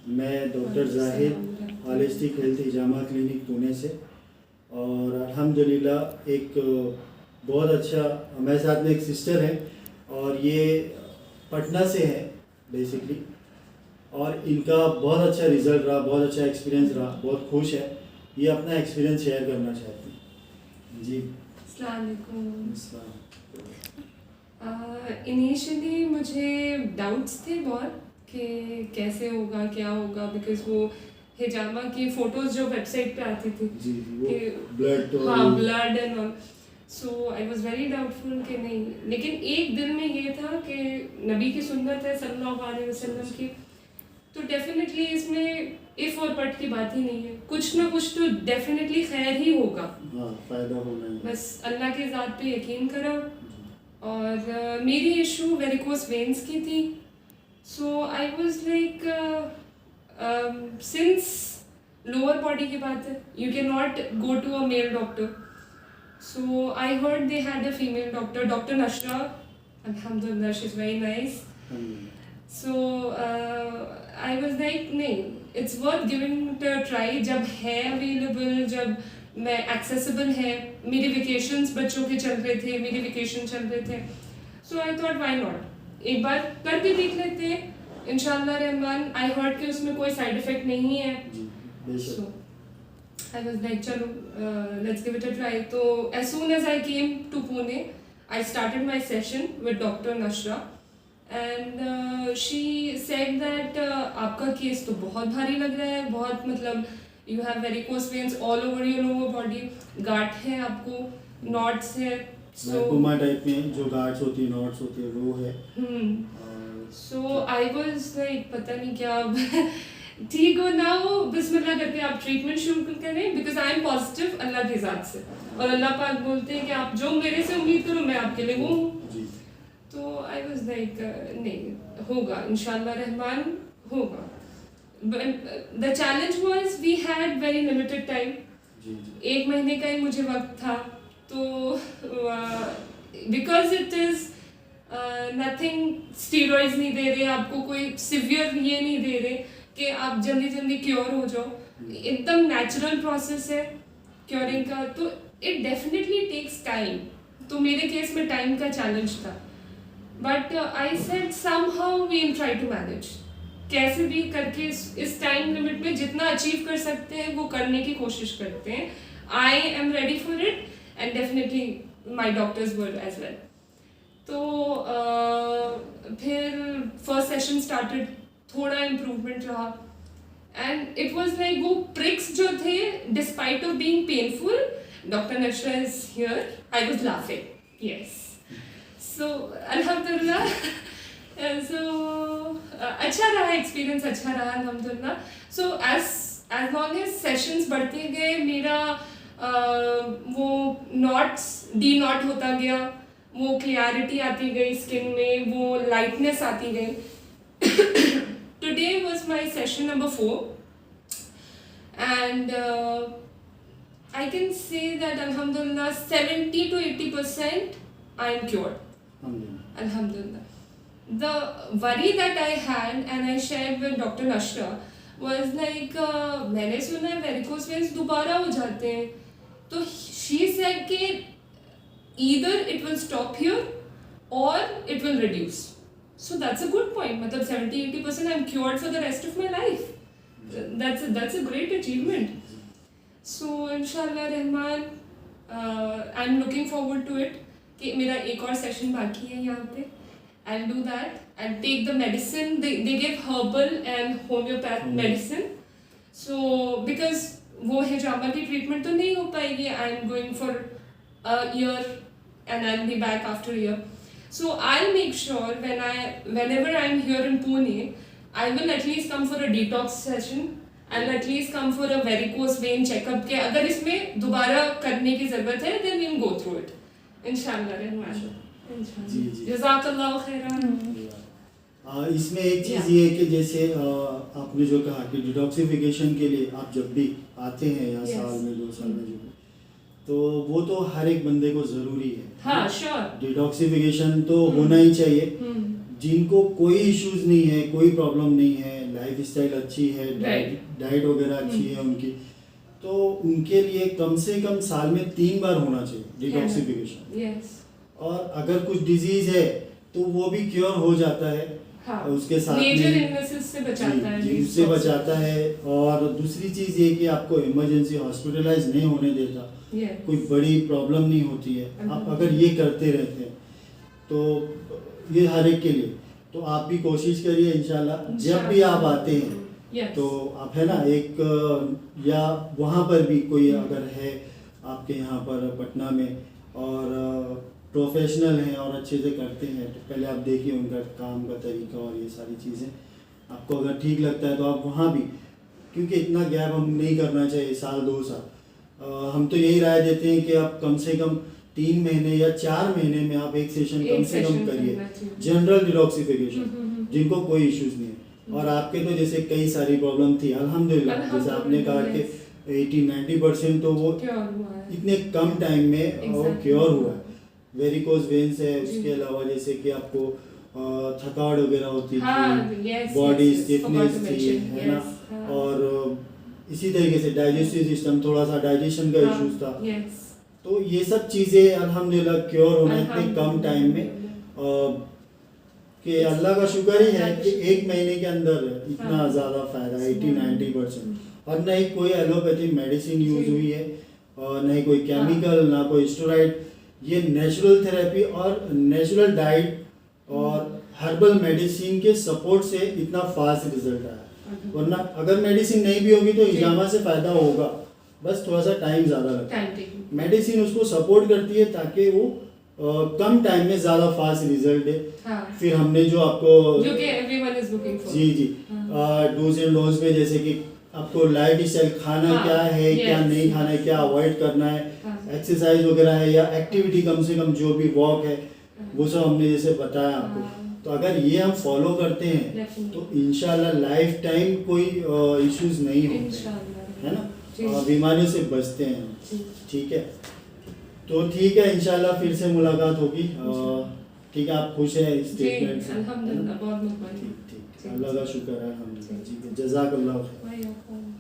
मैं doctor Zahid holistic health हिजामा clinic Pune से, और अल्हम्दुलिल्लाह एक बहुत अच्छा हमारे साथ में एक सिस्टर है और ये पटना से है बेसिकली, और इनका बहुत अच्छा रिज़ल्ट रहा, बहुत अच्छा एक्सपीरियंस रहा, बहुत खुश है। ये अपना एक्सपीरियंस शेयर करना चाहती हैं जी। अस्सलाम वालेकुम। अस्सलाम। इनिशियली मुझे डाउट्स थे बहुत कि कैसे होगा क्या होगा, बिकॉज वो हिजामा की फ़ोटोज़ जो वेबसाइट पे आती थी जी वो कि ब्लड तो हाँ blood and all, so I was very doubtful कि नहीं, लेकिन एक दिल में ये था कि नबी की सुन्नत है सल्लल्लाहु अलैहि वसल्लम की, तो डेफिनेटली इसमें इफ़ और बट की बात ही नहीं है, कुछ ना कुछ तो डेफिनेटली खैर ही होगा। हाँ फ़ायदा होना है। बस अल्लाह के ज़ात पे यकीन करो। और मेरी इशू वेरिकोस वेन्स की थी, so I was like since lower body की बात है, you can not go to a male doctor, so I heard they had a female doctor, doctor Nashra, अल्हम्दुलिल्लाह she is very nice. So I was like नहीं, it's worth giving it a try, जब है available, जब मैं accessible है, मेरे vacations बच्चों के चल रहे थे, मेरे वेकेशन चल रहे थे, सो आई थॉट व्हाई नॉट, एक बार करके देख लेते हैं इंशाल्लाह रहमान। आई हर्ड कि उसमें कोई साइड इफेक्ट नहीं है, सो आई वाज लाइक चलो let's give it a try. तो as soon as I came to Pune I started my session with doctor Nashra and she said that आपका केस तो बहुत भारी लग रहा है, बहुत मतलब you have varicose veins all over your lower body, गांठ है आपको, नॉट्स है, लाइपोमा टाइप में जो गार्ड्स होती है, नॉट्स होती है, वो है। सो आई वाज लाइक पता नहीं क्या ठीक हो ना हो, बिस्मिल्लाह करके आप ट्रीटमेंट शुरू करें, बिकॉज आई एम पॉजिटिव अल्लाह के ज़ात से, और अल्लाह पाक बोलते हैं कि आप जो मेरे से उम्मीद करो मैं आपके लिए वो हूँ। तो आई वाज लाइक नहीं होगा इंशाल्लाह रहमान, होगा। The challenge was we had very limited time, 1 महीने का ही मुझे वक्त था, तो because it is nothing, steroids नहीं दे रहे आपको, कोई सिवियर ये नहीं दे रहे कि आप जल्दी जल्दी क्योर हो जाओ, एकदम नेचुरल प्रोसेस है क्योरिंग का, तो इट डेफिनेटली टेक्स टाइम। तो मेरे केस में टाइम का चैलेंज था, but I said somehow we will try to manage, कैसे भी करके इस टाइम लिमिट में जितना अचीव कर सकते हैं वो करने की कोशिश करते हैं। I am ready for it and definitely my doctors were as well. तो फिर फर्स्ट सेशन स्टार्टेड, थोड़ा इम्प्रूवमेंट रहा एंड इट वॉज लाइक वो प्रिक्स जो थे despite of being painful, doctor Nashra is here, I was laughing, yes. So अल्हम्दुलिल्लाह, so अच्छा रहा एक्सपीरियंस, अच्छा रहा अल्हम्दुलिल्लाह। So as long as sessions बढ़ते गए, मेरा वो नॉट्स डी नॉट होता गया, वो क्लियरिटी आती गई स्किन में, वो लाइटनेस आती गई। Today was my session number 4 and I can say that alhamdulillah 70 to 80% I am cured. Alhamdulillah. The worry that I had and I shared with Dr. Nashra was like मैंने सुना है varicose veins दोबारा हो जाते हैं, तो she said कि either it will stop here or it will reduce. So that's a good point. मतलब 70-80% I'm cured for the rest of my life. That's a great achievement. So इंशाल्लाह Rahman I am looking forward to it कि मेरा एक और session बाकी है यहाँ पे, I will do that, I will take the medicine, they give herbal and homeopath medicine, so because वो हिजामा की ट्रीटमेंट तो नहीं हो पाएगी, I am going for a year and I will be back after year, so I will make sure whenever I am here in Pune, I will at least come for a detox session and at least come for a varicose vein checkup के अगर इसमें दोबारा करने की ज़रूरत है then we'll go through it इंशाल्लाह रहमान। जी जज़ाकल्लाहु खैरान। इसमें एक चीज़ ये है कि जैसे आपने जो कहा कि डिटॉक्सिफिकेशन के लिए आप जब भी आते हैं या साल में 2 साल में जो भी, तो वो तो हर एक बंदे को ज़रूरी है। हाँ श्योर, डिटॉक्सिफिकेशन तो होना ही चाहिए। जिनको कोई इश्यूज नहीं है, कोई प्रॉब्लम नहीं है, लाइफ स्टाइल अच्छी है, Right. डाइट वगैरह अच्छी है उनकी, तो उनके लिए कम से कम साल में 3 बार होना चाहिए डिटॉक्सिफिकेशन। Yes. और अगर कुछ डिजीज है तो वो भी क्योर हो जाता है। हाँ, उसके साथ मेजर में इलनेसेस से बचाता है, जी, उससे बचाता है। और दूसरी चीज़ ये कि आपको इमरजेंसी हॉस्पिटलाइज नहीं होने देता, Yes. कोई बड़ी प्रॉब्लम नहीं होती है। आप अगर ये करते रहते हैं तो ये हर एक के लिए, तो आप भी कोशिश करिए इंशाल्लाह। जब भी आप आते हैं Yes. तो आप है ना एक या वहाँ पर भी कोई अगर है आपके यहाँ पर पटना में और प्रोफेशनल हैं और अच्छे से करते हैं, तो पहले आप देखिए उनका काम का तरीका और ये सारी चीज़ें। आपको अगर ठीक लगता है तो आप वहाँ भी, क्योंकि इतना गैप हम नहीं करना चाहिए, साल 2 साल। हम तो यही राय देते हैं कि आप कम से कम 3 महीने या 4 महीने में आप एक सेशन कम से कम करिए, जनरल डिटॉक्सिफिकेशन, जिनको कोई इश्यूज नहीं है। और आपके तो जैसे कई सारी प्रॉब्लम थी, अल्हम्दुलिल्लाह जैसे आपने कहा कि 80-90% तो वो इतने कम टाइम में वो क्योर हुआ है। वेरिकोज वेन्स है, उसके अलावा जैसे कि आपको थकावट वगैरह होती थी, बॉडी स्टिफनेस थी, है ना, और इसी तरीके से डाइजेस्टिव सिस्टम, थोड़ा सा डाइजेशन का इश्यूज था। तो ये सब चीज़ें अल्हम्दुलिल्लाह क्योर होना इतने कम टाइम में, कि अल्लाह का शुक्र ही है कि 1 महीने के अंदर इतना ज़्यादा फ़ायदा, 80-90%। और ना ही कोई एलोपैथिक मेडिसिन यूज हुई है, और ना ही कोई केमिकल, ना कोई स्टेरॉइड। ये नेचुरल थेरेपी और नेचुरल डाइट और हर्बल मेडिसिन के सपोर्ट से इतना फास्ट रिजल्ट आया। वरना अगर मेडिसिन नहीं भी होगी तो हिजामा से फ़ायदा होगा, बस थोड़ा सा टाइम ज़्यादा लगता है। मेडिसिन उसको सपोर्ट करती है ताकि वो कम टाइम में ज़्यादा फास्ट रिजल्ट दे। फिर हमने जो आपको जो कि everyone is looking for. जी डोज एंड डोज में जैसे कि आपको लाइफ स्टाइल, खाना क्या है, क्या नहीं खाना है, क्या अवॉइड करना है, एक्सरसाइज वगैरह है या एक्टिविटी, कम से कम जो भी वॉक है, वो सब हमने जैसे बताया आपको। तो अगर ये हम फॉलो करते हैं तो इंशाल्लाह लाइफ टाइम कोई इश्यूज नहीं होते, है ना, बीमारियों से बचते हैं। ठीक है, तो ठीक है, इंशाल्लाह फिर से मुलाकात होगी। ठीक है, आप खुश हैं इस स्टेटमेंट से? अल्हम्दुलिल्लाह, बहुत ठीक, अल्लाह का शुक्र है, अल्हम्दुलिल्लाह। ठीक है, जज़ाकल्लाह।